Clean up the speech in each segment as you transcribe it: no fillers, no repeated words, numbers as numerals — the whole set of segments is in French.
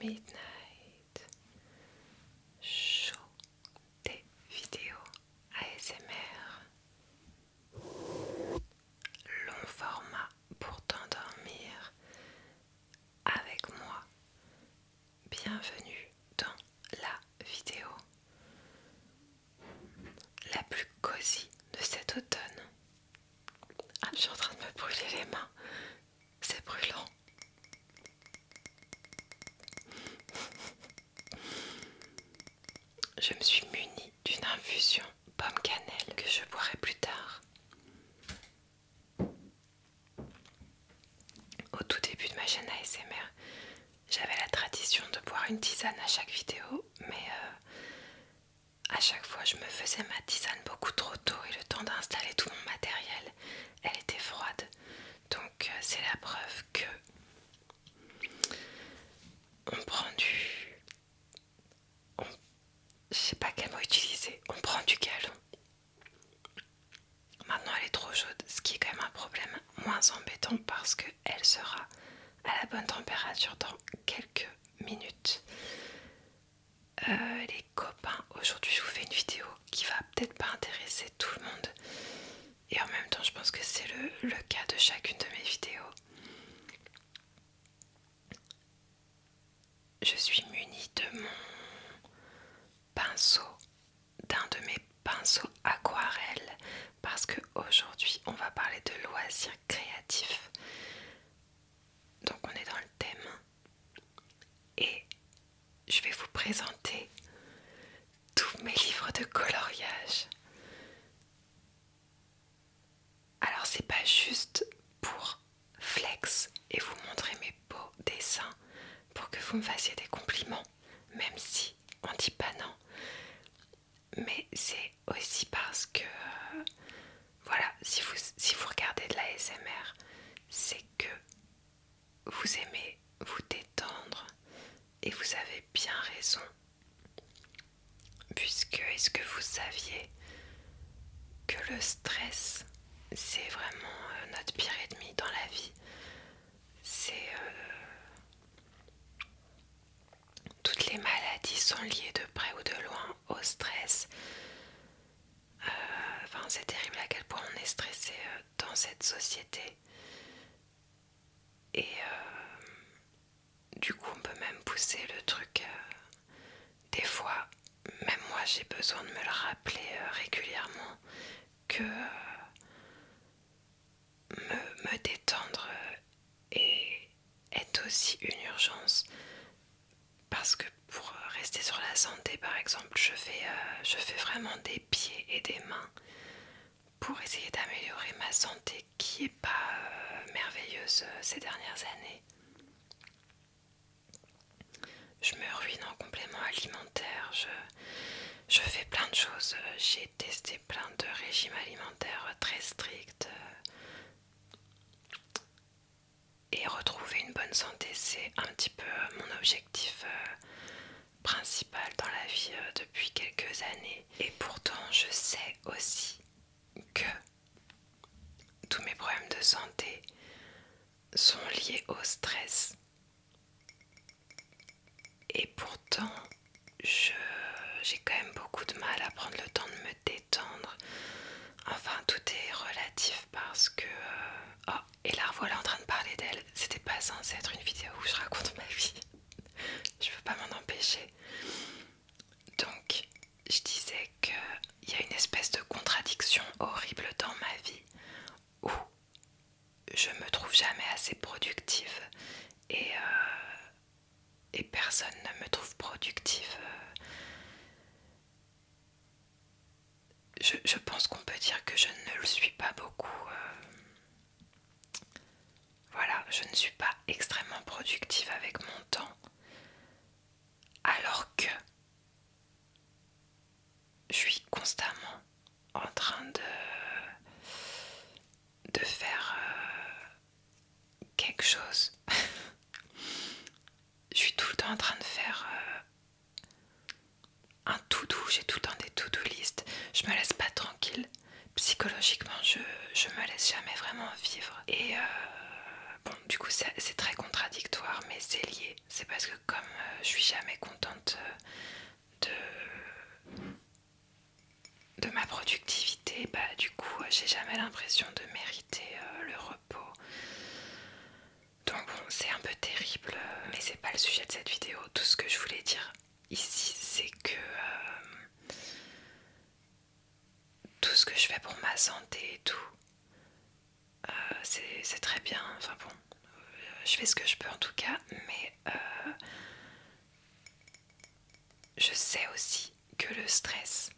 Midnight Show, des vidéos ASMR, long format pour t'endormir avec moi. Bienvenue dans la vidéo la plus cosy de cet automne. Ah, je suis en train de me brûler les mains, c'est brûlant. Je me suis munie d'une infusion pomme cannelle que je boirai plus tard. Au tout début de ma chaîne ASMR, j'avais la tradition de boire une tisane à chaque vidéo, mais à chaque fois je me faisais ma tisane beaucoup trop tôt et le temps d'installer tout mon matériel, elle était froide. Donc c'est la preuve que on prend je sais pas quel mot utiliser, on prend du galon. Maintenant elle est trop chaude, ce qui est quand même un problème moins embêtant parce qu'elle sera à la bonne température dans quelques minutes. Les copains, aujourd'hui je vous fais une vidéo qui va peut-être pas intéresser tout le monde et en même temps je pense que c'est le cas de chacune de mes vidéos. Je suis munie de mon pinceau, d'un de mes pinceaux aquarelles, parce que aujourd'hui on va parler de loisirs créatifs. Donc on est dans le thème et je vais vous présenter tous mes livres de coloriage. Alors c'est pas juste pour flex et vous montrer mes beaux dessins pour que vous me fassiez des compliments, même si on dit pas non, mais c'est aussi parce que voilà, si vous regardez de la ASMR, c'est que vous aimez vous détendre et vous avez bien raison, puisque est-ce que vous saviez que le stress c'est vraiment notre pire ennemi dans la vie. C'est toutes les maladies sont liées de près ou de loin au stress. Enfin, c'est terrible à quel point on est stressé dans cette société. Et du coup, on peut même pousser le truc. Des fois, même moi, j'ai besoin de me le rappeler régulièrement que me détendre est aussi une urgence. Parce que pour rester sur la santé, par exemple, je fais vraiment des pieds et des mains pour essayer d'améliorer ma santé qui est pas merveilleuse ces dernières années. Je me ruine en compléments alimentaires, je fais plein de choses, j'ai testé plein de régimes alimentaires très stricts. Et retrouver une bonne santé, c'est un petit peu mon objectif principal dans la vie depuis quelques années. Et pourtant, je sais aussi que tous mes problèmes de santé sont liés au stress. Et pourtant, j'ai quand même beaucoup de mal à prendre le temps de me détendre. Enfin, tout est relatif parce que... Oh, et la revoilà en train de parler d'elle. C'était pas censé être une vidéo où je raconte ma vie. Je peux pas m'en empêcher. Donc, je disais qu'il y a une espèce de contradiction horrible dans ma vie où je me trouve jamais assez productive et personne ne me trouve productive. Je pense qu'on peut dire que je ne le suis pas beaucoup. Voilà, je ne suis pas extrêmement productive avec mon temps. Alors que je suis constamment en train de faire quelque chose. Je suis tout le temps en train de faire un to-do, j'ai tout le temps des to-do list. Je me laisse pas tranquille. Psychologiquement, je me laisse jamais vraiment vivre. Et bon, du coup c'est très contradictoire, mais c'est lié. C'est parce que comme je suis jamais contente de ma productivité, bah du coup j'ai jamais l'impression de mériter le repos. Donc bon, c'est un peu terrible, mais c'est pas le sujet de cette vidéo. Tout ce que je voulais dire ici, c'est que tout ce que je fais pour ma santé et tout, c'est très bien. Enfin bon, je fais ce que je peux en tout cas, mais je sais aussi que le stress,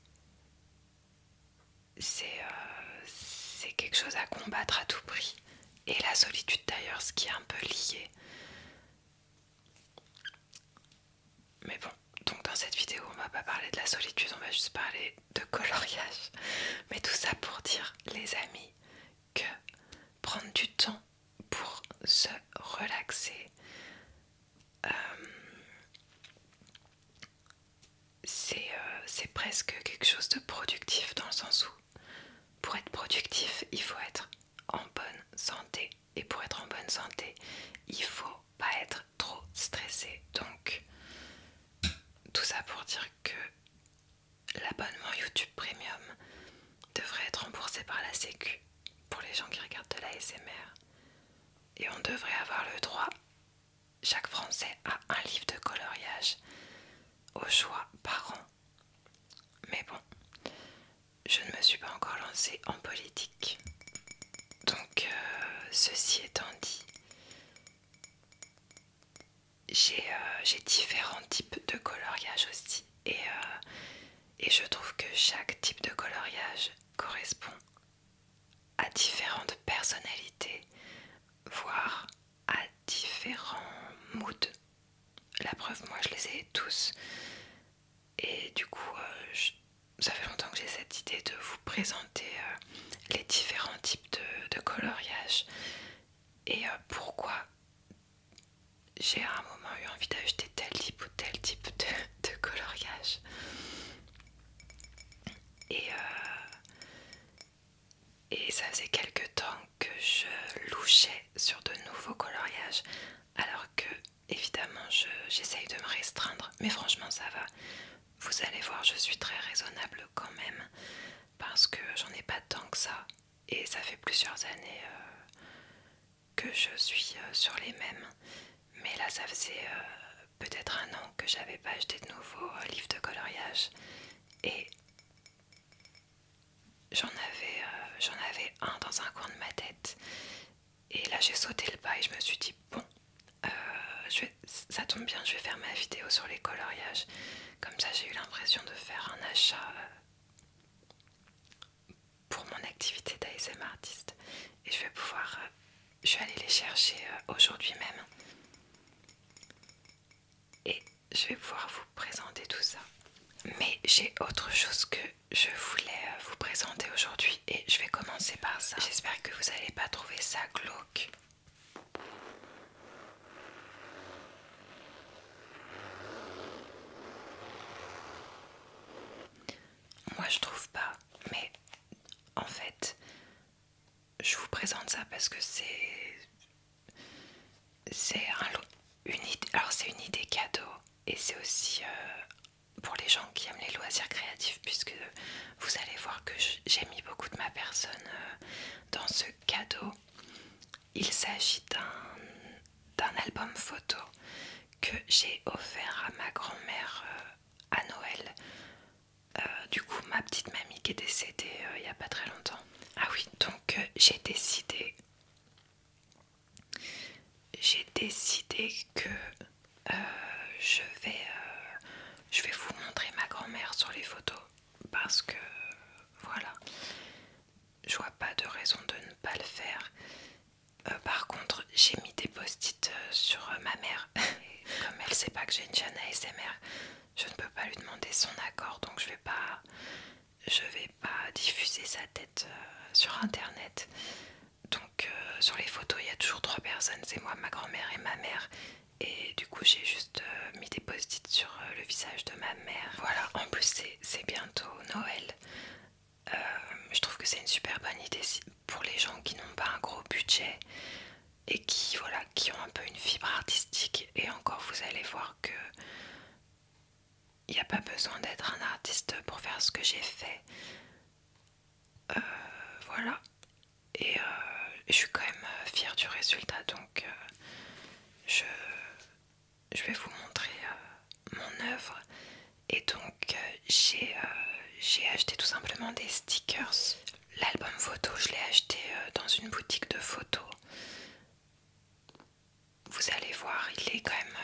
c'est quelque chose à combattre à tout prix. Et la solitude d'ailleurs, ce qui est un peu lié. Mais bon, donc dans cette vidéo, on va pas parler de la solitude, on va juste parler de coloriage. Mais tout ça pour dire, les amis, que prendre du temps pour se relaxer, c'est presque quelque chose de productif dans le sens où pour être productif, il faut être en bonne santé. Et pour être en bonne santé, il faut pas être trop stressé. Donc, tout ça pour dire que l'abonnement YouTube Premium devrait être remboursé par la Sécu pour les gens qui regardent de la l'ASMR. Et on devrait avoir le droit, chaque Français, à un livre de coloriage au choix par an. Mais bon, je ne me suis pas encore lancée en politique. Donc, ceci étant dit, j'ai différents types de coloriage aussi. Et je trouve que chaque type de coloriage correspond à différentes personnalités, voire à différents moods. La preuve, moi je les ai tous. Et du coup, ça fait longtemps que j'ai cette idée de vous présenter les différents types de coloriage et pourquoi j'ai à un moment eu envie d'acheter tel type ou tel type de coloriage. Et, et ça faisait quelques temps que je louchais sur de nouveaux coloriages, alors que évidemment j'essaye de me restreindre, mais franchement ça va. Vous allez voir, je suis très raisonnable quand même, parce que j'en ai pas tant que ça, et ça fait plusieurs années que je suis sur les mêmes. Mais là ça faisait peut-être un an que j'avais pas acheté de nouveaux livres de coloriage, et j'en avais un dans un coin de ma tête. Et là j'ai sauté le pas et je me suis dit bon, ça tombe bien, je vais faire ma vidéo sur les coloriages. Comme ça j'ai eu l'impression de faire un achat pour mon activité d'ASMR artiste. Et je vais aller les chercher aujourd'hui même. Et je vais pouvoir vous présenter tout ça. Mais j'ai autre chose que je voulais vous présenter aujourd'hui et je vais commencer par ça. J'espère que vous n'allez pas trouver ça glauque. Moi je trouve pas, mais en fait je vous présente ça parce que c'est une idée cadeau et c'est aussi pour les gens qui aiment les loisirs créatifs, puisque vous allez voir que j'ai mis beaucoup de ma personne dans ce cadeau. Il s'agit d'un album photo que j'ai offert à ma grand-mère à Noël. Du coup, ma petite mamie qui est décédée il n'y a pas très longtemps. Ah oui, donc j'ai décidé que je vais vous montrer ma grand-mère sur les photos parce que voilà, je vois pas de raison de ne pas le faire. Par contre, j'ai mis des post-it sur ma mère. Et comme elle sait pas que j'ai une chaîne ASMR, je ne peux pas lui demander son accord, donc je vais pas diffuser sa tête sur internet. Donc sur les photos il y a toujours 3 personnes, c'est moi, ma grand-mère et ma mère. Et du coup j'ai juste mis des post-it sur le visage de ma mère. Voilà, en plus c'est bientôt Noël. Je trouve que c'est une super bonne idée pour les gens qui n'ont pas un gros budget. et qui voilà, qui ont un peu une fibre artistique. Et encore, vous allez voir que il n'y a pas besoin d'être un artiste pour faire ce que j'ai fait. Voilà. Et je suis quand même fière du résultat, donc je, je vais vous montrer mon œuvre. Et donc j'ai acheté tout simplement des stickers. L'album photo, je l'ai acheté dans une boutique de photos. Vous allez voir, il est quand même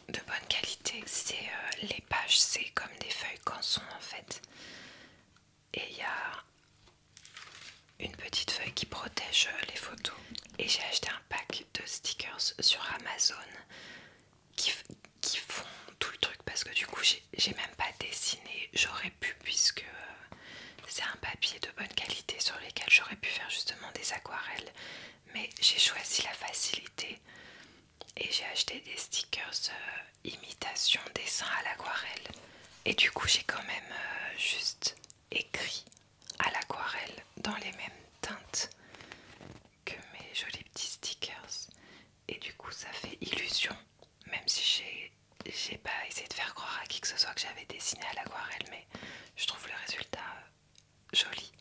de bonne qualité. Les pages, c'est comme des feuilles canson en fait. Et il y a une petite feuille qui protège les photos. Et j'ai acheté un pack de stickers sur Amazon qui, qui font tout le truc parce que du coup j'ai même pas dessiné. J'aurais pu puisque c'est un papier de bonne qualité sur lequel j'aurais pu faire justement des aquarelles. Mais j'ai choisi la facilité et j'ai acheté des stickers imitation dessin à l'aquarelle. Et du coup j'ai quand même juste écrit à l'aquarelle dans les mêmes teintes que mes jolis petits stickers. Et du coup ça fait illusion, même si j'ai pas essayé de faire croire à qui que ce soit que j'avais dessiné à l'aquarelle, mais je trouve le résultat joli.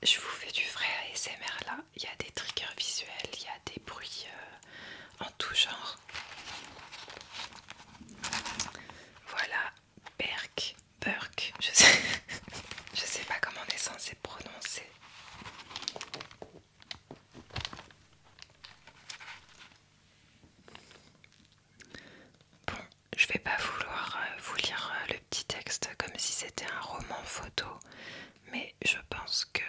Je vous fais du vrai ASMR là, il y a des triggers visuels, il y a des bruits en tout genre. Voilà, Burke, je sais pas comment on est censé prononcer. Bon, je vais pas vouloir vous lire le petit texte comme si c'était un roman photo, mais je pense que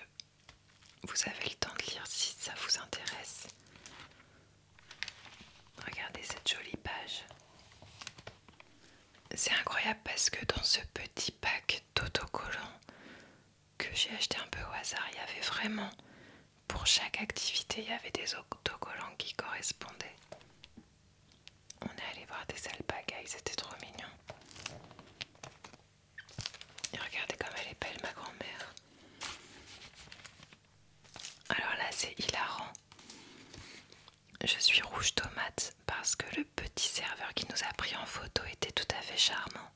vous avez le temps de lire si ça vous intéresse. Regardez cette jolie page. C'est incroyable parce que dans ce petit pack d'autocollants que j'ai acheté un peu au hasard, il y avait vraiment, pour chaque activité, il y avait des autocollants qui correspondaient. On est allé voir des alpagas, c'était trop mignon. Et regardez comme elle est belle, ma grand-mère. Alors là, c'est hilarant. Je suis rouge tomate parce que le petit serveur qui nous a pris en photo était tout à fait charmant.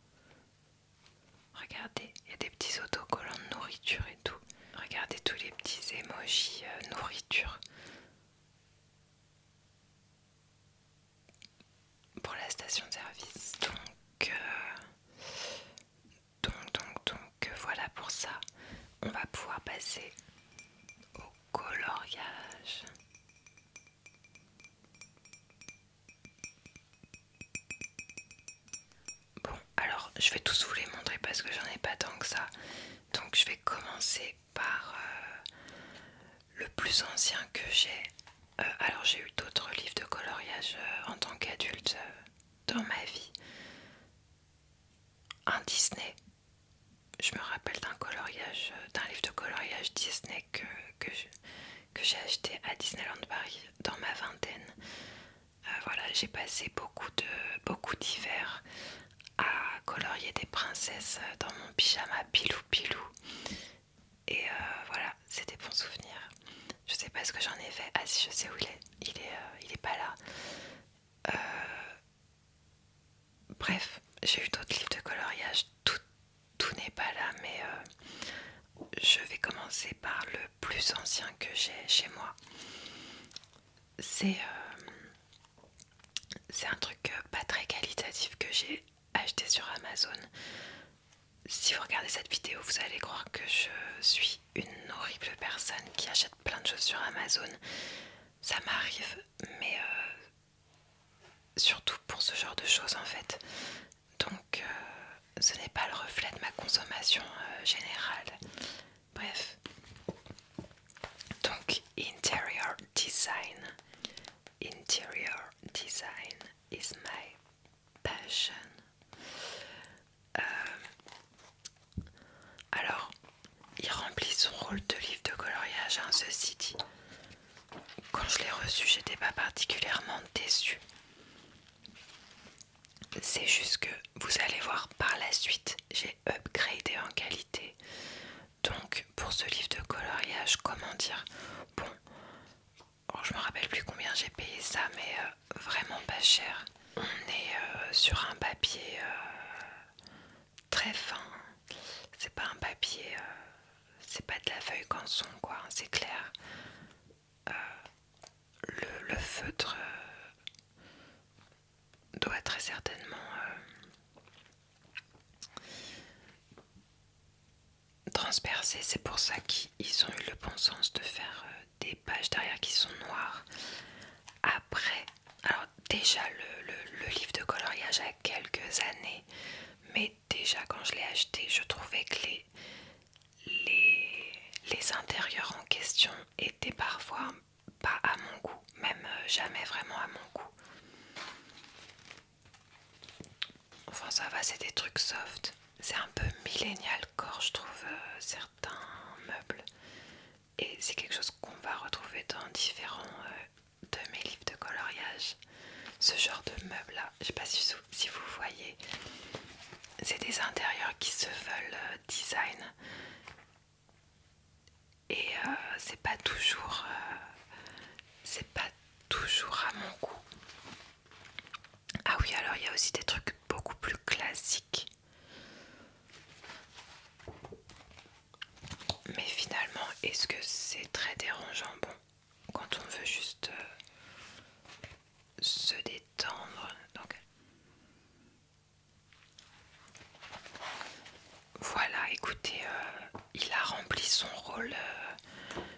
Regardez, il y a des petits autocollants de nourriture et tout. Regardez tous les petits emojis nourriture. Pour la station de service. Donc, voilà pour ça. On va pouvoir passer au coloriage. Bon, alors je vais tous vous les montrer parce que j'en ai pas tant que ça. Donc je vais commencer par le plus ancien que j'ai. Alors j'ai eu d'autres livres de coloriage en tant qu'adulte dans ma vie. Un Disney. Je me rappelle d'un livre de coloriage Disney que j'ai acheté à Disneyland Paris dans ma vingtaine. Voilà, j'ai passé beaucoup d'hivers à colorier des princesses dans mon pyjama pilou pilou. Et voilà, c'est des bons souvenirs. Je sais pas ce que j'en ai fait. Ah si, je sais où il est. Il est pas là. Bref, j'ai eu d'autres livres de coloriage. Tout n'est pas là, mais je vais commencer par le plus ancien que j'ai chez moi. C'est un truc pas très qualitatif que j'ai acheté sur Amazon. Si vous regardez cette vidéo, vous allez croire que je suis une horrible personne qui achète plein de choses sur Amazon. Ça m'arrive, mais surtout pour ce genre de choses en fait. Donc ce n'est pas le reflet de ma consommation générale. Bref. Donc interior design. Interior design is my passion. Alors, il remplit son rôle de livre de coloriage, hein, ceci dit. Quand je l'ai reçu, j'étais pas particulièrement déçue. C'est juste que vous allez voir par la suite, j'ai upgradé en qualité. Donc pour ce livre de coloriage, comment dire, bon, je me rappelle plus combien j'ai payé ça, mais vraiment pas cher. On est sur un papier très fin. C'est pas un papier, c'est pas de la feuille canson quoi, c'est clair. Le feutre doit très certainement transpercer. C'est pour ça qu'ils ont eu le bon sens de faire des pages derrière qui sont noires. Après, alors déjà le livre de coloriage a quelques années, mais déjà quand je l'ai acheté, je trouvais que les intérieurs en question étaient parfois pas à mon goût, même jamais vraiment à mon goût. Enfin ça va, c'est des trucs soft. C'est un peu millennial core, je trouve, certains meubles. Et c'est quelque chose qu'on va retrouver dans différents de mes livres de coloriage. Ce genre de meubles là, je sais pas si vous voyez, c'est des intérieurs qui se veulent design. Et c'est pas toujours à mon goût. Ah oui, alors il y a aussi des trucs beaucoup plus classiques. Mais finalement, est-ce que c'est très dérangeant? Bon, quand on veut juste se détendre. Donc voilà, écoutez, il a rempli son rôle.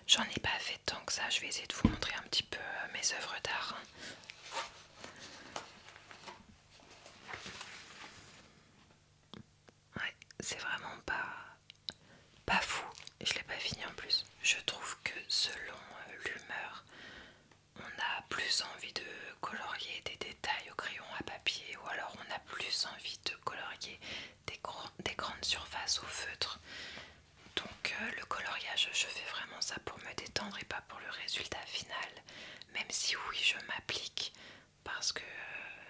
J'en ai pas fait tant que ça. Je vais essayer de vous montrer un petit peu mes œuvres d'art. Ouais, c'est vraiment pas fou. Je l'ai pas fini en plus. Je trouve que selon l'humeur, on a plus envie de colorier des détails au crayon à papier, ou alors on a plus envie de colorier des grandes surfaces au feutre. Donc le coloriage, je fais vraiment ça pour me détendre et pas pour le résultat final. Même si oui, je m'applique parce que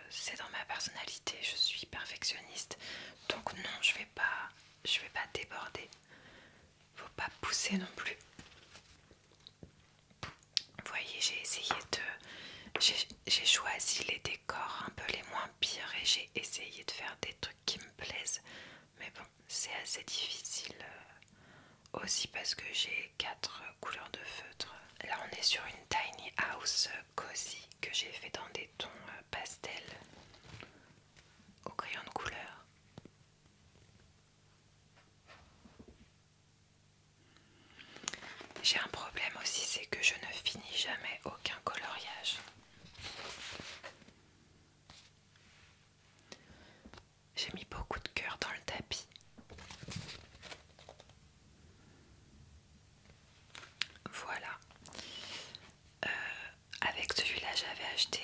c'est dans ma personnalité, je suis perfectionniste. Donc non, je vais pas déborder. Faut pas pousser non plus. Vous voyez, j'ai choisi les décors un peu les moins pires et j'ai essayé de faire des trucs qui me plaisent. Mais bon, c'est assez difficile aussi parce que j'ai 4 couleurs de feutre. Là, on est sur une tiny house cozy que j'ai fait dans des tons pastels au crayon de couleur. J'ai un problème aussi, c'est que je ne finis jamais aucun coloriage. J'ai mis beaucoup de cœur dans le tapis. Voilà. Avec celui-là, j'avais acheté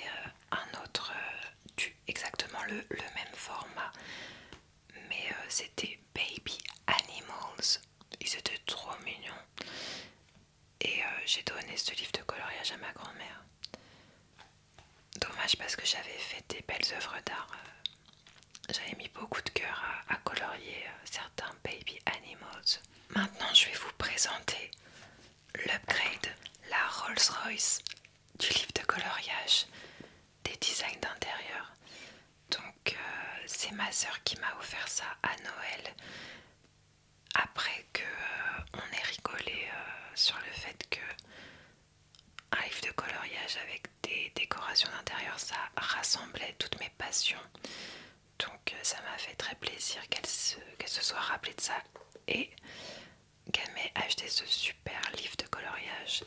un autre exactement le même format. Mais c'était Baby Animals. Ils étaient trop mignons. Et j'ai donné ce livre de coloriage à ma grand-mère. Dommage parce que j'avais fait des belles œuvres d'art. J'avais mis beaucoup de cœur à colorier certains Baby Animals. Maintenant, je vais vous présenter l'upgrade, la Rolls-Royce du livre de coloriage des designs d'intérieur. Donc c'est ma sœur qui m'a offert ça à Noël après que on ait rigolé sur le fait que un livre de coloriage avec des décorations d'intérieur, ça rassemblait toutes mes passions. Donc ça m'a fait très plaisir qu'elle se soit rappelée de ça et qu'elle m'ait acheté ce super livre de coloriage.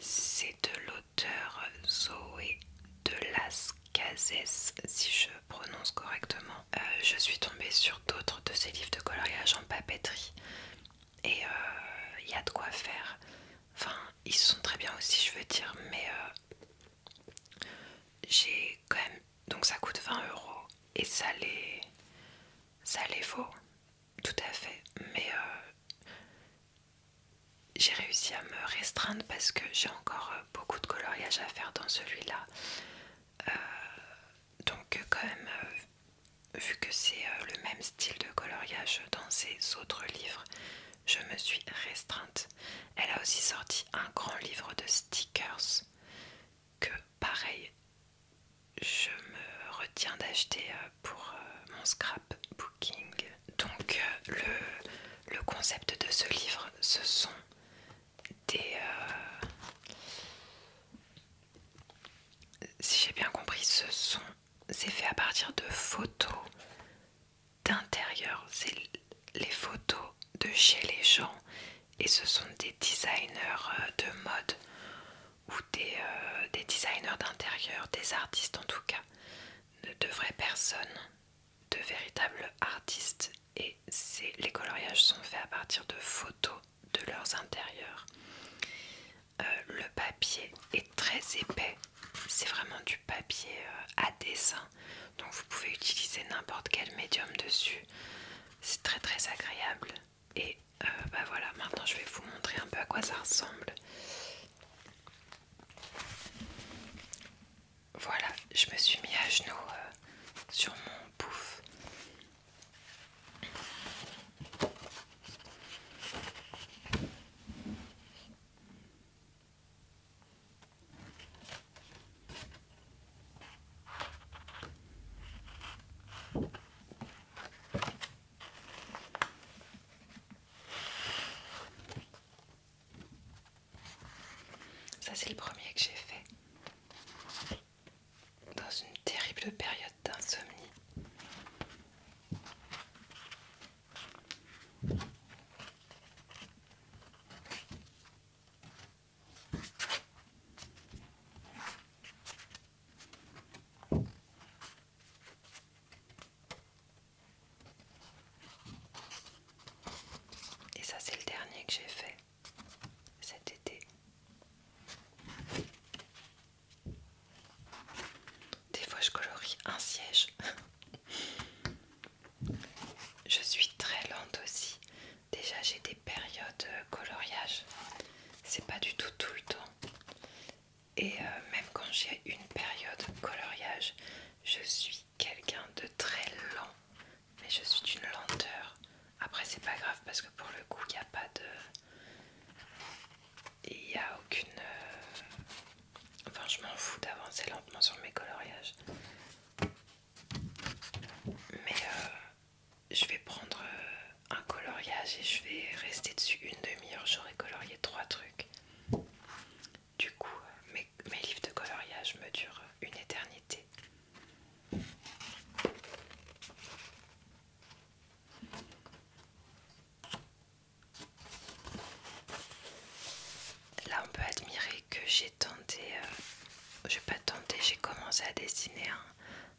C'est de l'auteur Zoé de Las Cases, si je prononce correctement. Je suis tombée sur d'autres de ces livres de coloriage en papeterie et il y a de quoi faire. Enfin, ils sont très bien aussi, je veux dire, mais j'ai quand même... Donc ça coûte 20 € et ça les vaut, tout à fait. Mais j'ai réussi à me restreindre parce que j'ai encore beaucoup de coloriage coloriage à faire dans celui-là. Donc quand même, vu que c'est le même style de coloriage dans ses autres livres, je me suis restreinte. Elle a aussi sorti un grand livre de stickers que pareil, je me retiens d'acheter pour mon scrapbooking. Donc le concept de ce livre, ce sont des... si j'ai bien compris, c'est fait à partir de photos d'intérieur. C'est les photos de chez les gens et ce sont des designers de mode ou des designers d'intérieur, des artistes en tout cas, de vraies personnes, de véritables artistes, et les coloriages sont faits à partir de photos de leurs intérieurs. Le papier est très épais, c'est vraiment du papier à dessin, donc vous pouvez utiliser n'importe quel médium dessus, c'est très très agréable. Et bah voilà, maintenant je vais vous montrer un peu à quoi ça ressemble. Voilà, je me suis mis à genoux sur mon pouf. Ça c'est le premier que j'ai fait dans une terrible période d'insomnie. Et ça c'est le dernier que j'ai fait cet été. Des fois je colorie un siège. Je suis très lente aussi. Déjà j'ai des périodes coloriage. C'est pas du tout le temps. Et même quand j'ai une période coloriage, je suis quelqu'un de très lent. Mais je suis d'une lenteur. Après c'est pas grave parce que pour le coup il n'y a pas de... Il n'y a aucune... Enfin je m'en fous d'avancer lentement sur mes coloriages. Mais je vais prendre un coloriage et je vais rester dessus une demi-heure. J'aurai colorié 3 trucs. Du coup, mes livres de coloriage me durent une éternité. Là, on peut admirer que j'ai tenté, j'ai pas tenté, j'ai commencé à dessiner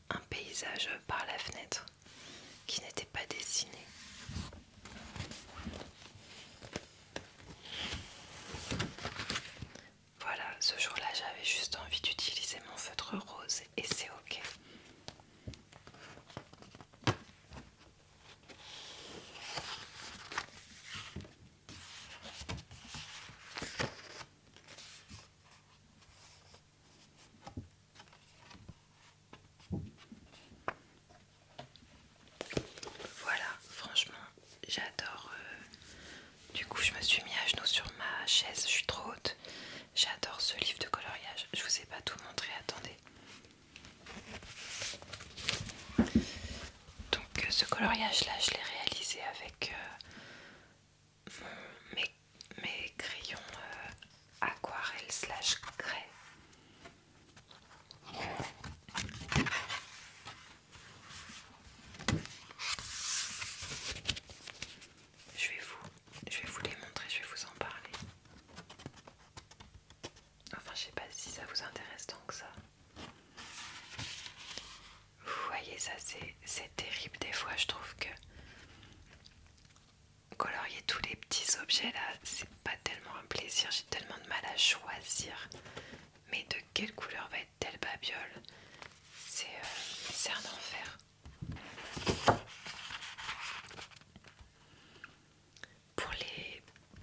un paysage par la fenêtre qui n'était pas dessiné. Voilà, ce jour-là, j'avais juste envie d'utiliser mon feutre rose et c'est ok. Voilà, franchement, j'adore. Du coup, je me suis mis à genoux sur ma chaise, je suis trop haute. J'adore ce livre de coloriage. Je vous ai pas tout montré, attendez. Donc, ce coloriage-là, je l'ai réalisé avec mes crayons aquarelle slash craie. Je vais vous les montrer, je vais vous en parler. Enfin, je sais pas si ça vous intéresse tant que ça. Vous voyez, ça c'est terrible. Des fois, je trouve que colorier tous les petits objets là, c'est pas tellement un plaisir. J'ai tellement de mal à choisir. Mais de quelle couleur va être telle babiole? C'est un enfer.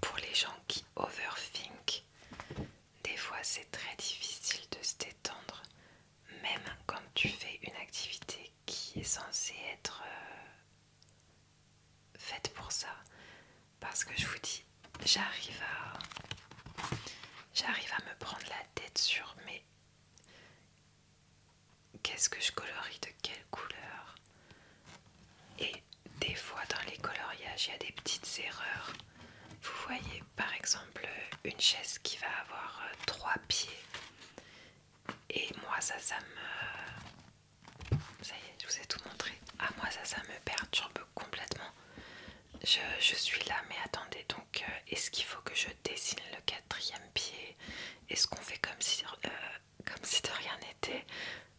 Pour les gens qui overthink, des fois c'est très difficile j'arrive à me prendre la tête sur mais qu'est-ce que je colorie, de quelle couleur. Et des fois dans les coloriages, il y a des petites erreurs. Vous voyez par exemple une chaise qui va avoir 3 pieds. Et moi ça me... Ça y est, je vous ai tout montré. Ah moi ça me perturbe complètement. Je suis là, mais attendez, donc est-ce qu'il faut que je dessine le 4e pied? Est-ce qu'on fait comme si de rien n'était?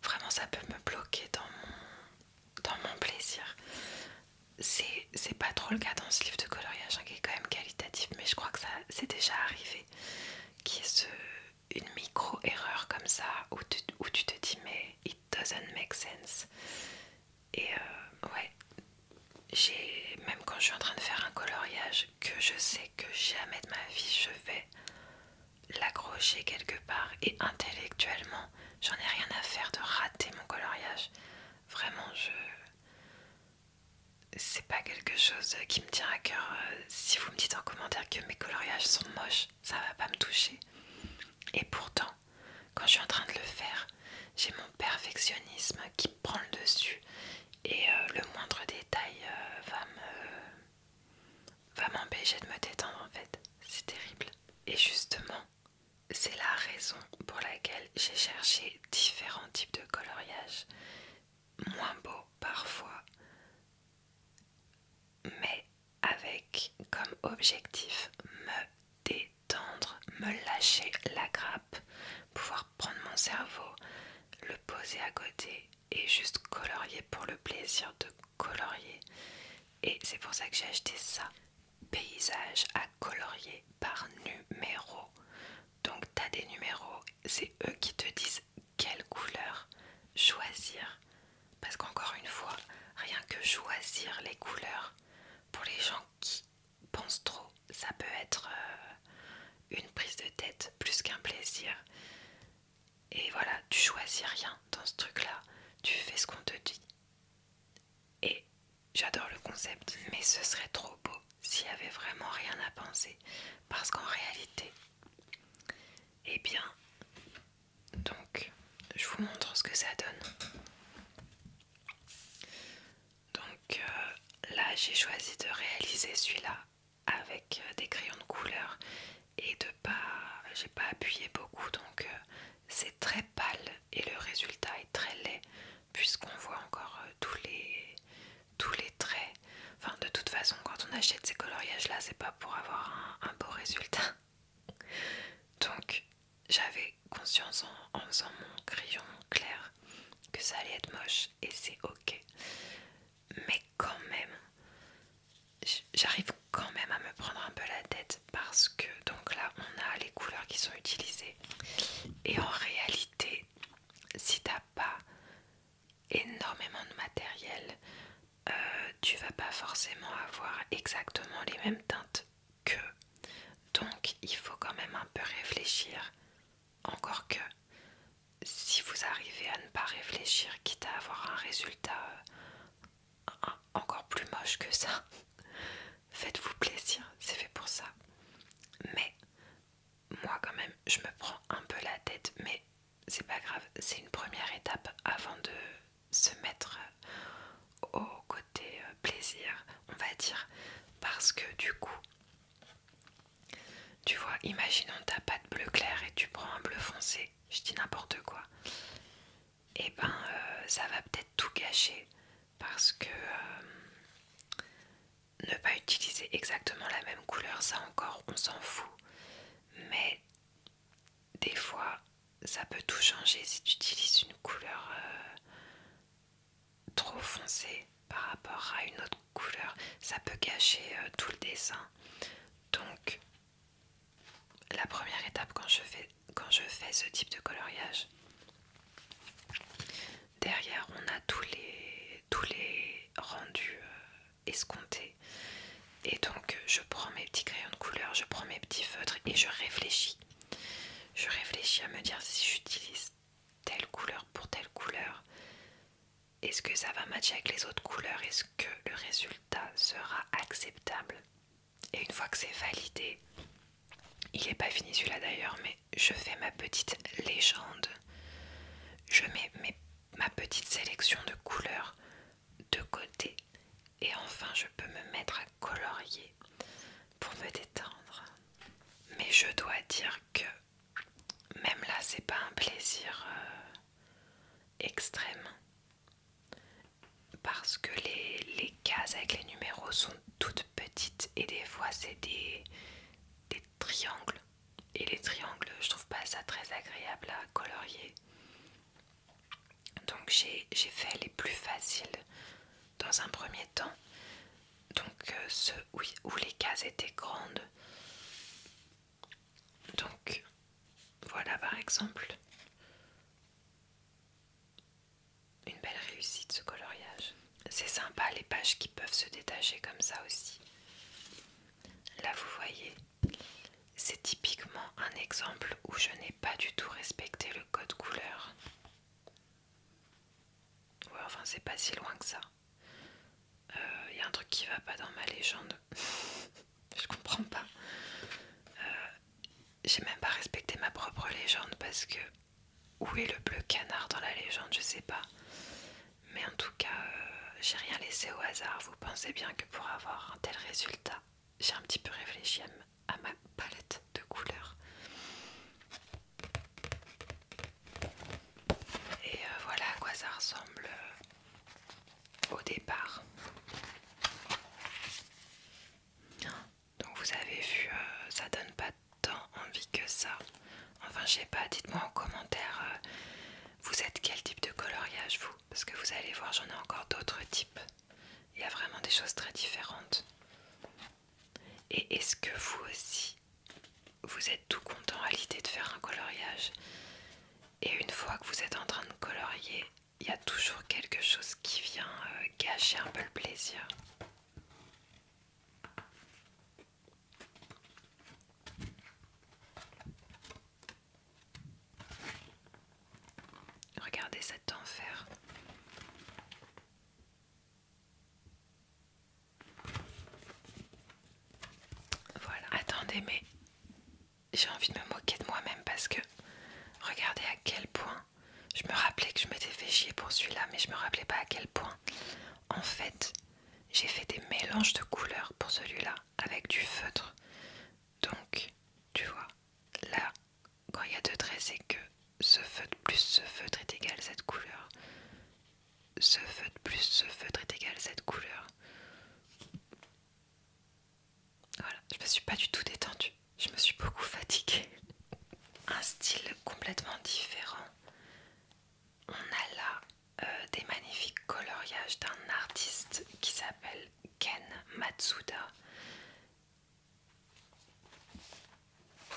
Vraiment ça peut me bloquer dans mon plaisir. C'est pas trop le cas dans ce livre de coloriage, hein, qui est quand même qualitatif, mais je crois que ça c'est déjà arrivé, qui est une micro-erreur comme ça, où tu te dis mais it doesn't make sense. Et ouais, même quand je suis en train de faire un coloriage, que je sais que jamais de ma vie je vais l'accrocher quelque part, et intellectuellement, j'en ai rien à faire de rater mon coloriage. Vraiment, c'est pas quelque chose qui me tient à cœur. Si vous me dites en commentaire que mes coloriages sont moches, ça va pas me toucher. Et pourtant, quand je suis en train de le faire, j'ai mon perfectionnisme qui prend le dessus, et le moindre détail va m'empêcher de me détendre en fait. C'est terrible. Et justement, c'est la raison pour laquelle j'ai cherché différents types de coloriage, moins beaux parfois, mais avec comme objectif me détendre, me lâcher la grappe, pouvoir prendre mon cerveau, le poser à côté et juste colorier pour le plaisir de colorier. Et c'est pour ça que j'ai acheté ça. Paysage à colorier par numéro. Donc t'as des numéros, c'est eux qui te disent quelle couleur choisir. Parce qu'encore une fois, rien que choisir les couleurs, pour les gens qui pensent trop, ça peut être une prise de tête plus qu'un plaisir. Et voilà, tu choisis rien dans ce truc-là, tu fais ce qu'on te dit. Et j'adore le concept, mais ce serait trop beau s'il y avait vraiment rien à penser. Parce qu'en réalité, eh bien, donc, je vous montre ce que ça donne. Donc là, j'ai choisi de réaliser celui-là avec des crayons de couleur et j'ai pas appuyé beaucoup, donc c'est très pâle et le résultat est très laid puisqu'on voit encore tous les traits. Enfin, de toute façon, quand on achète ces coloriages-là, c'est pas pour avoir un beau résultat. Donc, j'avais conscience en faisant mon crayon clair que ça allait être moche et c'est ok. Mais quand même, j'arrive quand même à me prendre un peu la tête parce que donc là on a les couleurs qui sont utilisées et en réalité si t'as pas énormément de matériel, tu vas pas forcément avoir exactement les mêmes teintes qu'eux. Donc il faut quand même un peu réfléchir. Encore que si vous arrivez à ne pas réfléchir, quitte à avoir un résultat encore plus moche que ça, faites-vous plaisir, c'est fait pour ça. Mais moi quand même, je me prends un peu la tête, mais c'est pas grave, c'est une première étape avant de se mettre au côté plaisir, on va dire. Parce que du coup, tu vois, imaginons t'as pas de bleu clair et tu prends un bleu foncé, je dis n'importe quoi. Et ben ça va peut-être tout gâcher parce que ne pas utiliser exactement la même couleur, ça encore on s'en fout. Mais des fois ça peut tout changer si tu utilises une couleur trop foncée par rapport à une autre couleur, ça peut gâcher tout le dessin. Donc la première étape quand je fais ce type de coloriage, derrière on a tous les rendus escomptés. Et donc je prends mes petits crayons de couleur, je prends mes petits feutres et je réfléchis. Je réfléchis à me dire si j'utilise telle couleur pour telle couleur, est-ce que ça va matcher avec les autres couleurs, est-ce que le résultat sera acceptable. Et une fois que c'est validé, il est pas fini celui-là d'ailleurs, mais je fais ma petite légende. Je mets ma petite sélection de couleurs de côté et enfin je peux me mettre à colorier pour me détendre. Mais je dois dire que même là c'est pas un plaisir extrême parce que les cases avec les numéros sont toutes petites et des fois c'est des triangles et les triangles je trouve pas ça très agréable à colorier. Donc j'ai fait les plus faciles dans un premier temps, donc ceux où les cases étaient grandes. Donc voilà par exemple une belle réussite ce coloriage. C'est sympa les pages qui peuvent se détacher comme ça aussi. Là vous voyez, c'est typiquement un exemple où je n'ai pas du tout respecté le code couleur. Ouais, enfin c'est pas si loin que ça. Y a un truc qui va pas dans ma légende. Je comprends pas. J'ai même pas respecté ma propre légende parce que où est le bleu canard dans la légende, je sais pas. Mais en tout cas, j'ai rien laissé au hasard. Vous pensez bien que pour avoir un tel résultat, j'ai un petit peu réfléchi à ma palette de couleurs. Et voilà à quoi ça ressemble au départ. Donc vous avez vu, ça donne pas tant envie que ça. Enfin je sais pas, dites-moi en commentaire, vous êtes quel type de coloriage vous? Parce que vous allez voir, j'en ai encore d'autres types. Il y a vraiment des choses très différentes. Et est-ce que vous aussi, vous êtes tout content à l'idée de faire un coloriage? Et une fois que vous êtes en train de colorier, il y a toujours quelque chose qui vient gâcher un peu le plaisir. Regardez cet enfer. Voilà. Attendez, mais j'ai envie de me moquer de moi-même parce que regardez à quel point je me rappelais que je m'étais fait chier pour celui-là, mais je me rappelais pas à quel point. En fait, j'ai fait des mélanges de couleurs pour celui-là avec du feutre. Donc, tu vois, là, quand il y a deux traits, c'est que ce feutre plus ce feutre est égal à cette couleur. Ce feutre plus ce feutre est égal à cette couleur. Voilà, je me suis pas du tout détendue. Je me suis beaucoup fatiguée. Un style complètement différent. On a là des magnifiques coloriages d'un artiste qui s'appelle Ken Matsuda.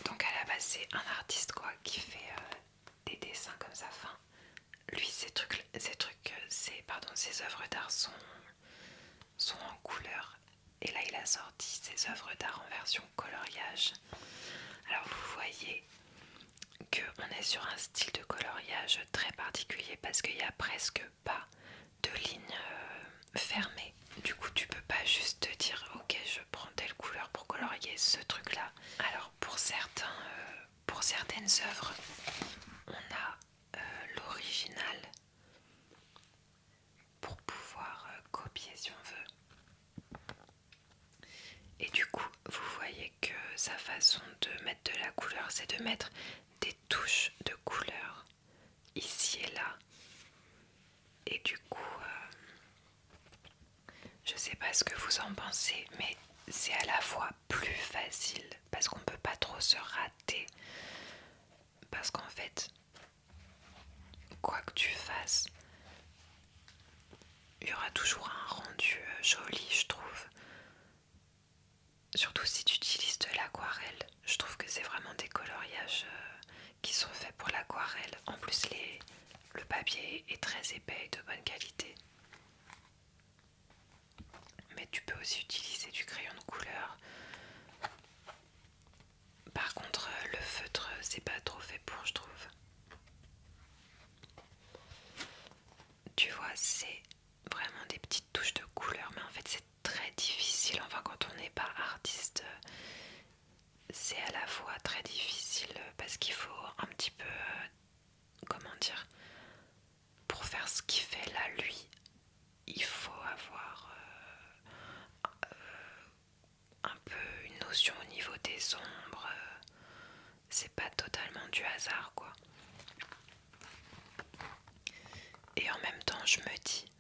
Donc à la base c'est un artiste quoi qui fait des dessins comme ça. Enfin, lui ses œuvres d'art sont en couleur. Et là il a sorti ses œuvres d'art en version coloriage. Alors vous voyez qu'on est sur un style de coloriage très particulier parce qu'il n'y a presque pas de lignes fermées. Du coup tu peux pas juste te dire ok je prends telle couleur pour colorier ce truc là. Alors pour certaines œuvres on a l'original pour pouvoir copier si on veut. Et du coup vous voyez que sa façon de mettre de la couleur c'est de mettre des touches de couleur ici et là. Et du coup je sais pas ce que vous en pensez, mais c'est à la fois plus facile parce qu'on peut pas trop se rater. Parce qu'en fait, quoi que tu fasses, il y aura toujours un rendu joli, je trouve. Surtout si tu utilises de l'aquarelle. Je trouve que c'est vraiment des coloriages qui sont faits pour l'aquarelle. En plus, le papier est très épais et de bonne qualité. Mais tu peux aussi utiliser du crayon de couleur. Par contre, le feutre, c'est pas trop fait pour, je trouve. Tu vois, c'est vraiment des petites touches de couleur, mais en fait, c'est très difficile. Enfin, quand on n'est pas artiste, c'est à la fois très difficile parce qu'il faut un petit peu, comment dire, pour faire ce qu'il fait là lui, il faut avoir un peu une notion au niveau des ombres. C'est pas totalement du hasard quoi. Et en même temps je me dis,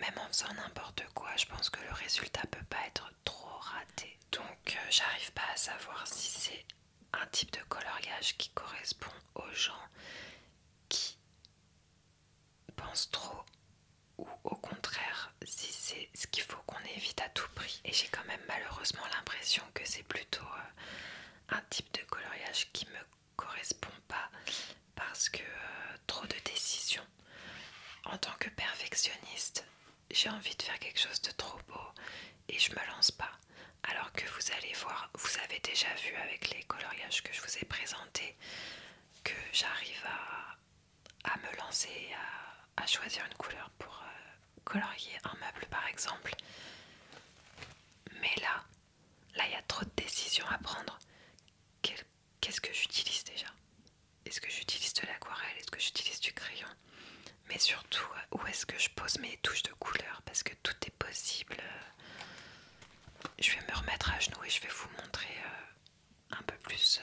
même en faisant n'importe quoi, je pense que le résultat peut pas être trop raté. Donc j'arrive pas à savoir si c'est un type de coloriage qui correspond aux gens qui pensent trop ou au contraire si c'est ce qu'il faut qu'on évite à tout prix. Et j'ai quand même malheureusement l'impression que c'est plutôt un type de coloriage qui me correspond pas parce que trop de décisions. En tant que perfectionniste, j'ai envie de faire quelque chose de trop beau et je me lance pas. Alors que vous allez voir, vous avez déjà vu avec les coloriages que je vous ai présentés que j'arrive à me lancer, à choisir une couleur pour colorier un meuble par exemple. Mais là il y a trop de décisions à prendre. Qu'est-ce que j'utilise déjà? Est-ce que j'utilise de l'aquarelle? Est-ce que j'utilise du crayon? Mais surtout, où est-ce que je pose mes touches de couleur? Parce que tout est possible. Je vais me remettre à genoux et je vais vous montrer un peu plus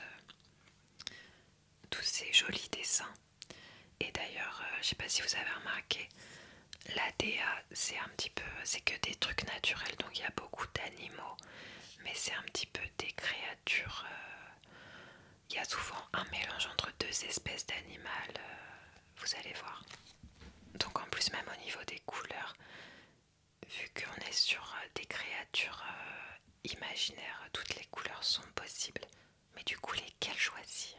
tous ces jolis dessins. Et d'ailleurs, je sais pas si vous avez remarqué, la DA c'est que des trucs naturels, donc il y a beaucoup d'animaux, mais c'est un petit peu des créatures. Il y a souvent un mélange entre deux espèces d'animaux, vous allez voir. Donc en plus même au niveau des couleurs, vu qu'on est sur des créatures imaginaires, toutes les couleurs sont possibles. Mais du coup lesquelles choisir?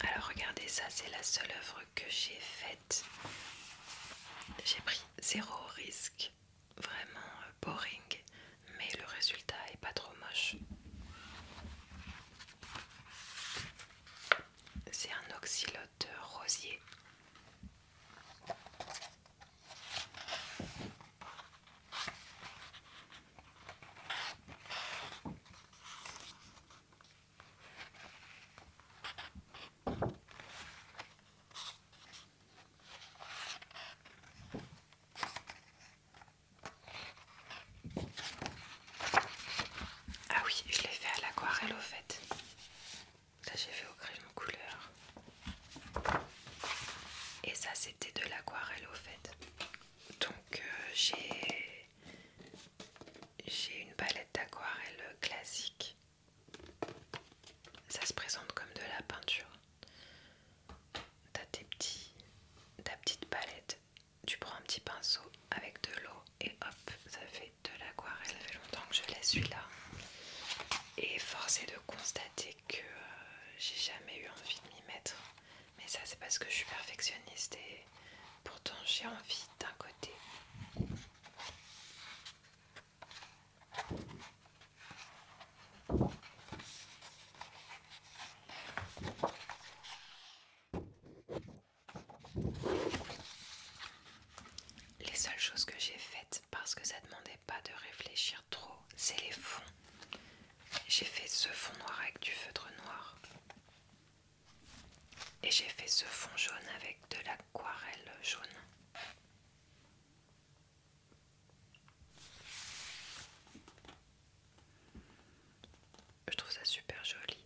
Alors regardez ça, c'est la seule œuvre que j'ai faite. J'ai pris 0 risque, vraiment boring, mais le résultat est pas trop moche. C'est un oxylote rosier. Ah oui, je l'ai fait à l'aquarelle au fait. Ça j'ai fait au crayon couleur. Et ça c'était de l'aquarelle au fait. Donc j'ai une palette d'aquarelle classique. Ça se présente comme de la peinture. T'as ta petite palette, tu prends un petit pinceau avec de l'eau et hop, ça fait de l'aquarelle. Ça fait longtemps que je l'ai celui-là. Et force est de constater que j'ai jamais eu envie de m'y mettre. Mais ça c'est parce que je suis perfectionniste et pourtant j'ai envie d'un côté. Les seules choses que j'ai faites parce que ça demandait pas de réfléchir trop, c'est les fonds. J'ai fait ce fond noir avec du feutre noir. Et j'ai fait ce fond jaune avec de l'aquarelle jaune. Je trouve ça super joli.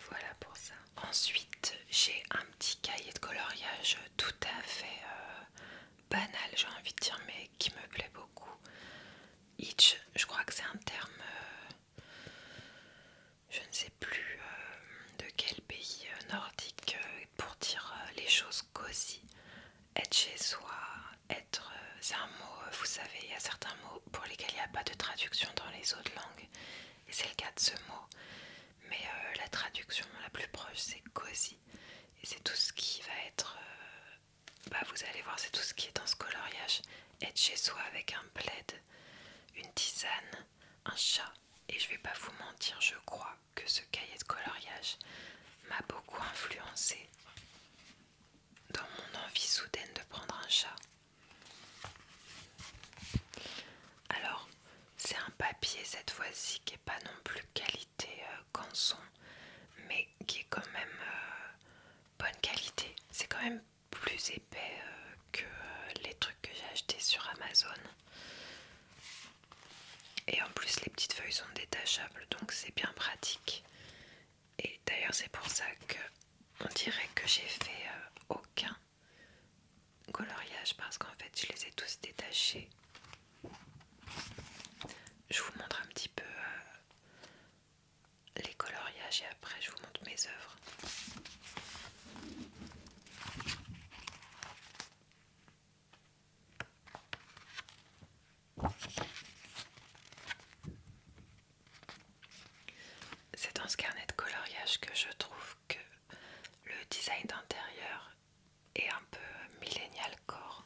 Voilà pour ça. Ensuite, j'ai un petit cahier de coloriage tout à fait banal, j'ai envie de dire, mais qui me plaît beaucoup. Itch, je crois que c'est un terme, je ne sais plus de quel pays nordique pour dire les choses cosy. Être chez soi, être... c'est un mot, vous savez, il y a certains mots pour lesquels il n'y a pas de traduction dans les autres langues. Et c'est le cas de ce mot. Mais la traduction la plus proche, c'est cosy. Et c'est tout ce qui va être... vous allez voir, c'est tout ce qui est dans ce coloriage. Être chez soi avec un plaid, une tisane, un chat. Et je vais pas vous mentir, je crois que ce cahier de coloriage m'a beaucoup influencée dans mon envie soudaine de prendre un chat. Alors, c'est un papier cette fois-ci qui n'est pas non plus qualité canson, mais qui est quand même bonne qualité. C'est quand même plus épais que les trucs que j'ai achetés sur Amazon. Et en plus, les petites feuilles sont détachables, donc c'est bien pratique. Et d'ailleurs, c'est pour ça que on dirait que j'ai fait aucun coloriage, parce qu'en fait, je les ai tous détachés. Je vous montre un petit peu les coloriages et après je vous montre mes œuvres. C'est dans ce carnet de coloriage que je trouve que le design d'intérieur est un peu millennial core.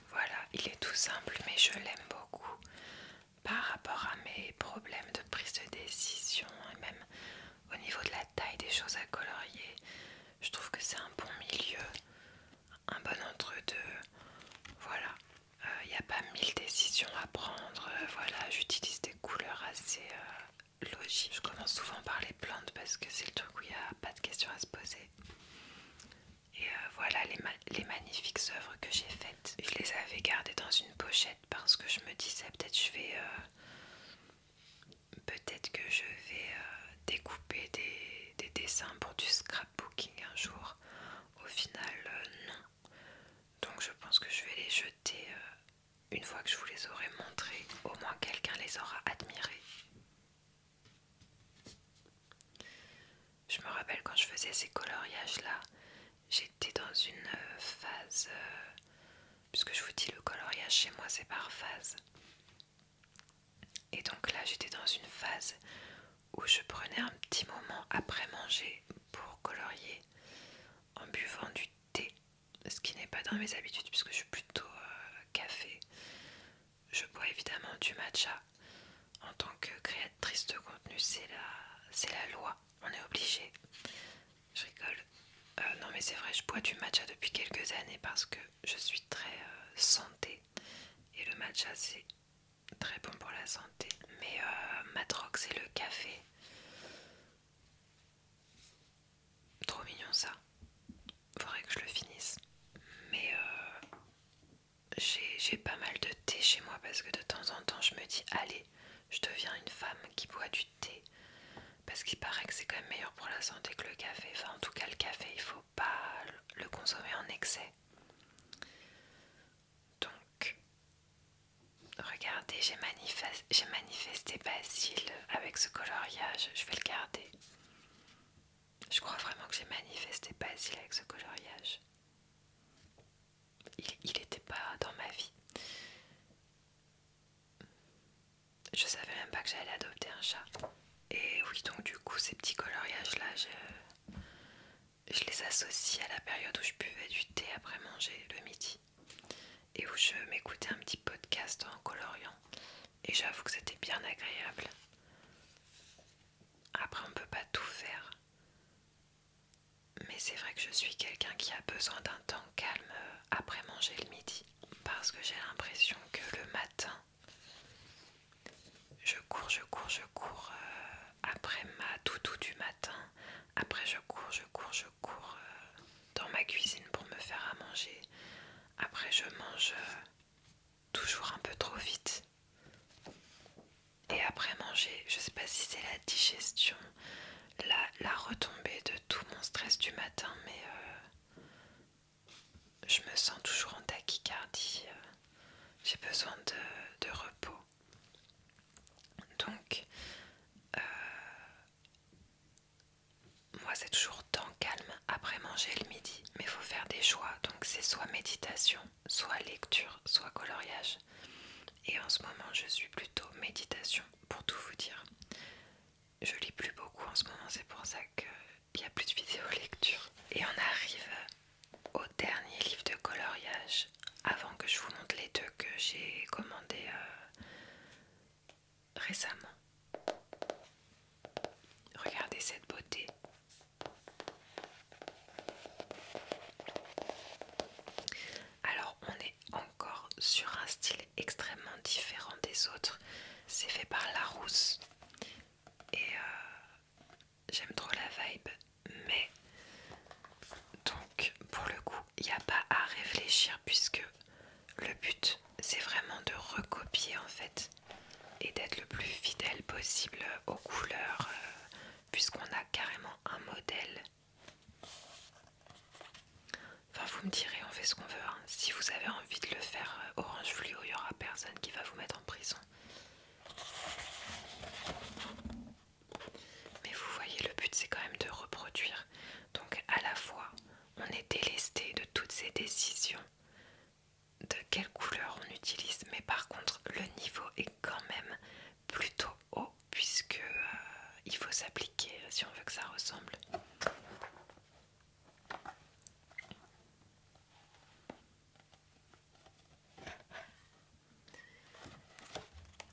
Voilà, il est tout simple mais je l'aime beaucoup par rapport à mes problèmes de prise de décision et même au niveau de la taille des choses à colorier. Je trouve que c'est un bon milieu, un bon entre-deux. Voilà, il n'y a pas 1000 décisions à prendre. Voilà, j'utilise des couleurs assez logiques. Je commence souvent par les plantes parce que c'est le truc où il n'y a pas de questions à se poser. Et voilà les magnifiques œuvres que j'ai faites. Je les avais gardées dans une pochette parce que je me disais peut-être que je vais découper des dessins pour du scrapbooking un jour. Au final, non. Donc je pense que je vais les jeter une fois que je vous les aurai montrés. Au moins quelqu'un les aura admirés. Je me rappelle quand je faisais ces coloriages-là, j'étais dans une phase, puisque je vous dis le coloriage chez moi c'est par phase. Et donc là j'étais dans une phase où je prenais un petit moment après manger pour colorier en buvant du thé, ce qui n'est pas dans mes habitudes puisque je suis plutôt café. Je bois évidemment du matcha. En tant que créatrice de contenu, c'est la loi, on est obligé. Je rigole. Non mais c'est vrai, je bois du matcha depuis quelques années parce que je suis très santé. Et le matcha c'est très bon pour la santé. Mais ma drogue c'est le café. Trop mignon ça. Faudrait que je le finisse. Mais j'ai pas mal de thé chez moi parce que de temps en temps je me dis allez, je deviens une femme qui boit du thé. Parce qu'il paraît que c'est quand même meilleur pour la santé que le café. Enfin en tout cas le café il faut pas le consommer en excès. Donc regardez, j'ai manifesté Basile avec ce coloriage, je vais le garder. Je crois vraiment que j'ai manifesté Basile avec ce coloriage. Il était pas dans ma vie. Je savais même pas que j'allais adopter un chat. Et oui, donc du coup, ces petits coloriages-là, je les associe à la période où je buvais du thé après manger le midi. Et où je m'écoutais un petit podcast en coloriant. Et j'avoue que c'était bien agréable. Après, on peut pas tout faire. Mais c'est vrai que je suis quelqu'un qui a besoin d'un temps calme après manger le midi. Parce que j'ai l'impression que le matin, je cours après ma doudou du matin. Après je cours dans ma cuisine pour me faire à manger. Après je mange toujours un peu trop vite. Et après manger, je sais pas si c'est la digestion, la retombée de tout mon stress du matin, mais je me sens toujours en tachycardie, j'ai besoin de repos. Donc, moi c'est toujours temps calme après manger le midi, mais il faut faire des choix. Donc c'est soit méditation, soit lecture, soit coloriage. Et en ce moment je suis plutôt méditation, pour tout vous dire. Je lis plus beaucoup en ce moment, c'est pour ça qu'il n'y a plus de vidéos lecture. Et on arrive au dernier livre de coloriage, avant que je vous montre les deux que j'ai commandés récemment. Regardez cette beauté. Alors on est encore sur un style extrêmement différent des autres. C'est fait par Larousse et j'aime trop la vibe. Mais donc pour le coup il n'y a pas à réfléchir puisque le but c'est vraiment de recopier en fait et d'être le plus fidèle possible aux couleurs puisqu'on a carrément un modèle. Enfin vous me direz, on fait ce qu'on veut hein. Si vous avez envie de le faire orange fluo, il n'y aura personne qui va vous mettre en prison. Mais vous voyez, le but c'est quand même de reproduire. Donc à la fois on est délesté de toutes ces décisions de quelle couleur on utilise, mais par contre le niveau est quand même plutôt haut puisque il faut s'appliquer si on veut que ça ressemble.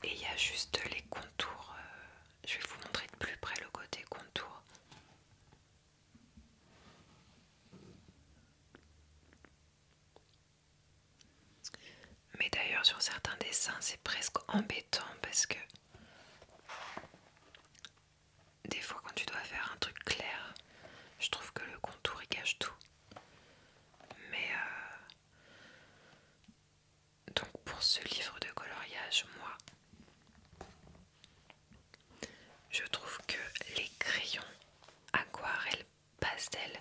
Et il y a juste les contours, je vais vous montrer de plus près le côté contour. Mais d'ailleurs sur certains dessins c'est presque embêtant parce que des fois quand tu dois faire un truc clair, je trouve que le contour il cache tout. Mais donc pour ce livre de coloriage, moi je trouve que les crayons aquarelle pastel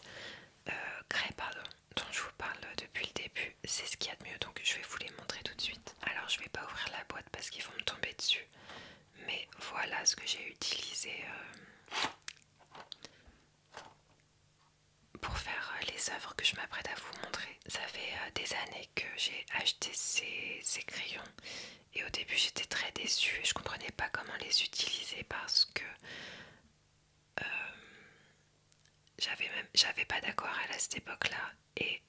craie pardon, dont je vous parle depuis le début, c'est ce qu'il y a de mieux, donc je vais vous les montrer tout de suite. Alors je vais pas ouvrir la boîte parce qu'ils vont me tomber dessus, mais voilà ce que j'ai utilisé pour faire les œuvres que je m'apprête à vous montrer. Ça fait des années que j'ai acheté ces crayons et au début j'étais très déçue et je comprenais pas comment les utiliser parce que j'avais pas d'aquarelle à cette époque-là et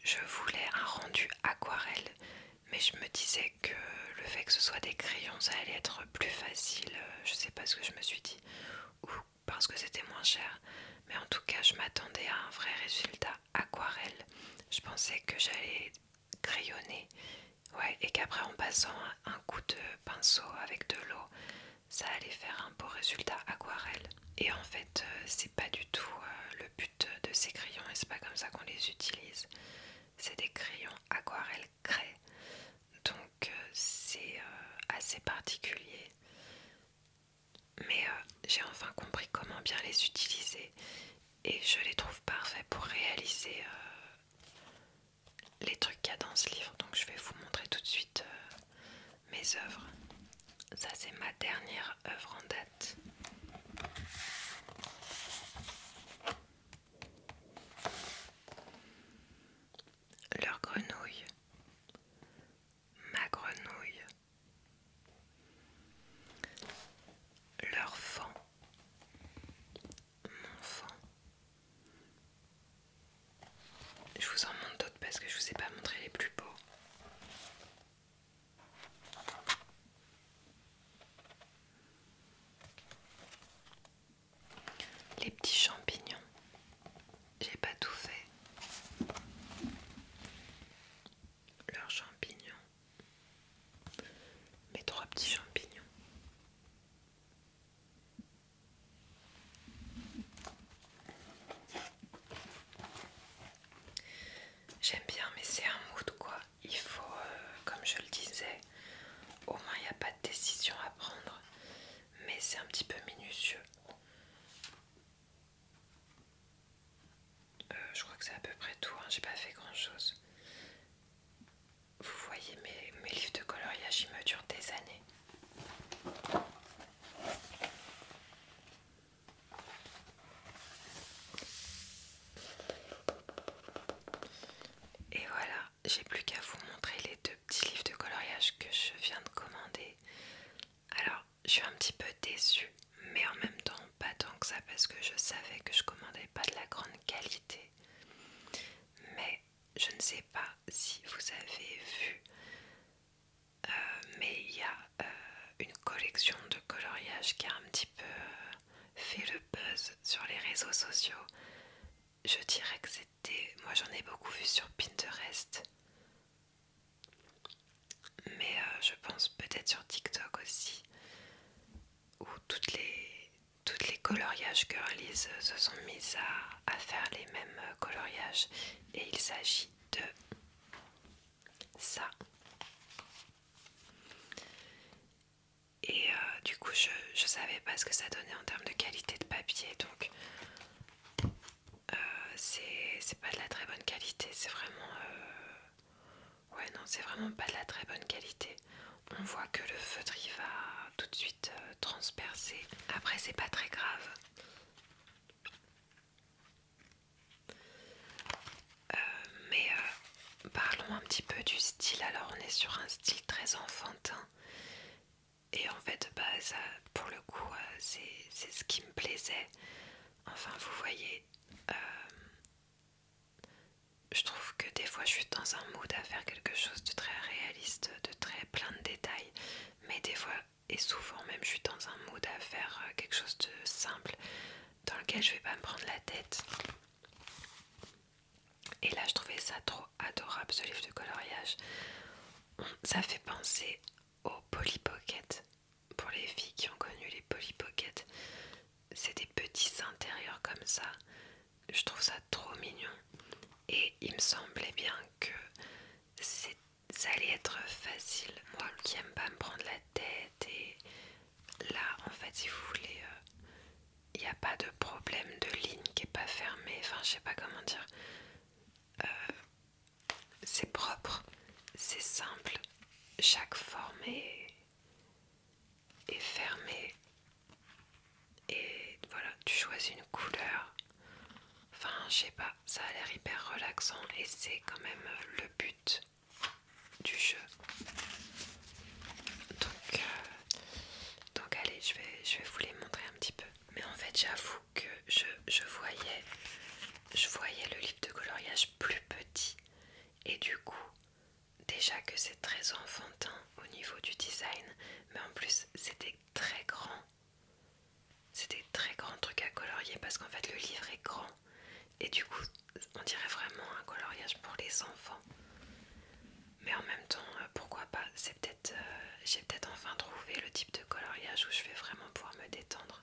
je voulais un rendu aquarelle, mais je me disais que le fait que ce soit des crayons ça allait être plus facile, je sais pas ce que je me suis dit, ou parce que c'était moins cher, mais en tout cas je m'attendais à un vrai résultat aquarelle. Je pensais que j'allais crayonner, ouais, et qu'après en passant un coup de pinceau avec de l'eau ça allait faire un beau résultat aquarelle. Et en fait c'est pas du tout le but de ces crayons et c'est pas comme ça qu'on les utilise. C'est des crayons aquarelle craie, donc c'est assez particulier, mais j'ai enfin compris comment bien les utiliser et je les trouve parfaits pour réaliser les trucs qu'il y a dans ce livre. Donc je vais vous montrer tout de suite mes œuvres. Ça c'est ma dernière œuvre en date. Leur grenouille, ma grenouille, leur fan, mon fan. Je vous en montre d'autres parce que je vous ai pas montré les plus beaux. Les petits champignons, j'ai pas tout fait. Leurs champignons, mes 3 petits champignons. J'aime bien, mais c'est un mood quoi. Il faut, comme je le disais, au moins il n'y a pas de décision à prendre, mais c'est un petit peu minutieux. Je crois que c'est à peu près tout, hein. J'ai pas fait grand chose. colorier. Mes livres de coloriage, ils me durent des années. Et voilà, j'ai plus qu'à vous montrer les deux petits livres de coloriage que je viens de commander. Alors, je suis un petit peu déçue, mais en même temps pas tant que ça parce que je savais que je commandais pas de la grande qualité. Mais je ne sais pas si vous avez vu, mais il y a une collection de coloriage qui a un petit peu fait le buzz sur les réseaux sociaux. Je dirais que c'était... Moi j'en ai beaucoup vu sur Pinterest. Mais je pense peut-être sur TikTok aussi. Où toutes les coloriages girlies se sont mises à faire les mêmes coloriages. Et il s'agit de ça. Et du coup je savais pas ce que ça donnait en termes de qualité de papier. Donc c'est pas de la très bonne qualité. C'est vraiment... Ouais non, c'est vraiment pas de la très bonne qualité. On voit que le feutre il va tout de suite transpercer. Après c'est pas très grave. Mais parlons un petit peu du style. Alors on est sur un style très enfantin. Et en fait bah ça, pour le coup c'est ce qui me plaisait. Enfin vous voyez, je trouve que des fois je suis dans un mood à faire quelque chose de très réaliste, de très plein de détails. Mais des fois et souvent même je suis dans un mood à faire quelque chose de simple dans lequel je vais pas me prendre la tête. Et là je trouvais ça trop adorable ce livre de coloriage. Ça fait penser aux Polly Pocket. Pour les filles qui ont connu les Polly Pocket, c'est des petits intérieurs comme ça. Je trouve ça trop mignon. Et il me semblait bien que ça allait être facile. Moi qui aime pas me prendre la tête. Et là en fait si vous voulez, il n'y a pas de problème de ligne qui est pas fermée. Enfin je sais pas comment dire. C'est propre, c'est simple. Chaque forme est fermée. Et voilà, tu choisis une couleur. Enfin, je sais pas, ça a l'air hyper relaxant et c'est quand même le but du jeu. Donc allez, je vais vous les montrer un petit peu. Mais en fait, j'avoue que je voyais le livre de coloriage plus petit. Et du coup, déjà que c'est très enfantin au niveau du design, mais en plus c'était très grand. C'était très grand truc à colorier parce qu'en fait le livre est grand. Et du coup, on dirait vraiment un coloriage pour les enfants. Mais en même temps, pourquoi pas, j'ai peut-être enfin trouvé le type de coloriage où je vais vraiment pouvoir me détendre.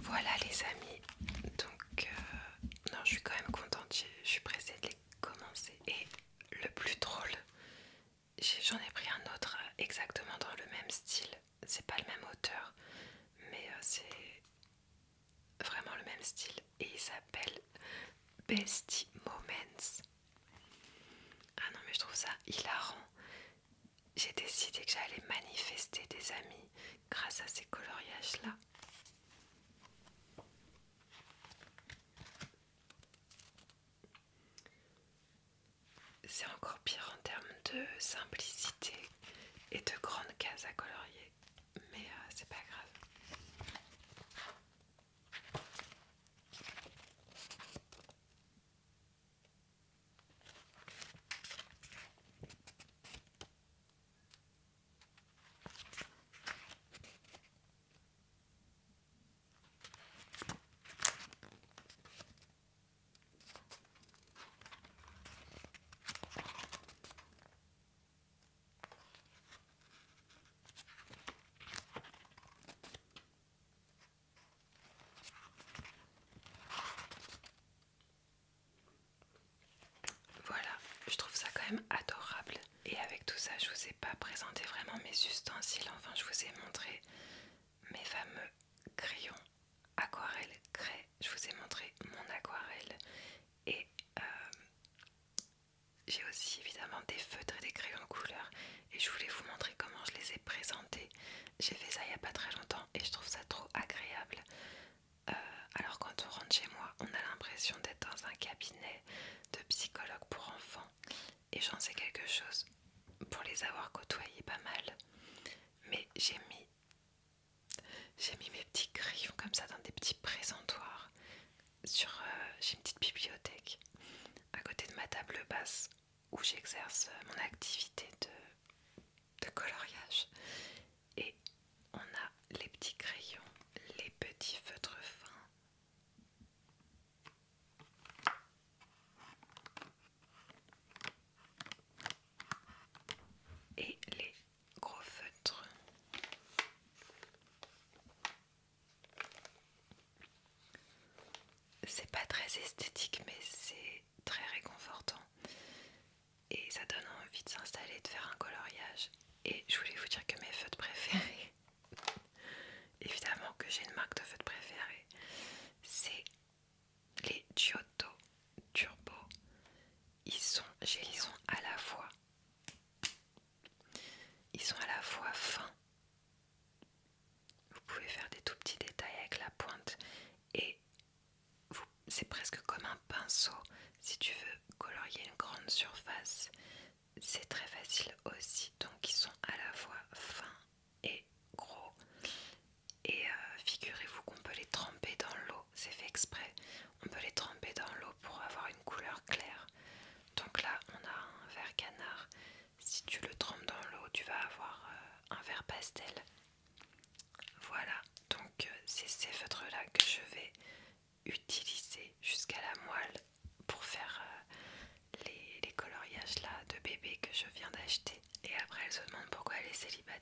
Voilà les amis, donc non, je suis quand même contente, je suis pressée de les commencer. Et le plus drôle, j'en ai pris un autre exactement dans le même style. C'est pas le même auteur, mais c'est vraiment le même style. Et il s'appelle Bestie Moments. Ah non mais je trouve ça hilarant. J'ai décidé que j'allais manifester des amis grâce à ces coloriages là. C'est encore pire en termes de simplicité et de grandes cases à colorier. Mais ustensiles. Enfin, je vous ai montré mes fameux crayons aquarelle craie. Je vous ai montré mon aquarelle. Et j'ai aussi évidemment des feutres et des crayons de couleur. Et je voulais vous montrer comment je les ai présentés. J'ai fait ça il n'y a pas très longtemps et je trouve ça trop agréable. Alors quand on rentre chez moi, on a l'impression d'être dans un cabinet de psychologue pour enfants. Et j'en sais quelque chose pour les avoir côtoyés pas mal. Mais j'ai mis mes petits crayons comme ça dans des petits présentoirs. J'ai une petite bibliothèque à côté de ma table basse où j'exerce mon activité de coloriage. Et on a les petits crayons, les petits feutres fins. Et les gros feutres. C'est pas très esthétique mais c'est très réconfortant. Et ça donne envie de s'installer, de faire un coloriage. Et je voulais vous dire que mes feutres préférés, évidemment que j'ai une marque de feutres préférée, c'est les Giotto Turbo. Ils sont à la fois fins. Vous pouvez faire des tout petits détails avec la pointe et c'est presque comme un pinceau. Si tu veux colorier une grande surface, c'est très facile aussi. Donc ils sont à la fois fins et gros. Et figurez-vous qu'on peut les tremper dans l'eau, c'est fait exprès. On peut les tremper dans l'eau pour avoir une couleur claire. Donc là, on a un vert canard. Si tu le trempes dans l'eau, tu vas avoir un vert pastel. Voilà, donc c'est ces feutres-là que je vais utiliser jusqu'à la moelle pour faire les coloriages là de bébé que je viens d'acheter. Et après, elle se demande pourquoi elle est célibataire.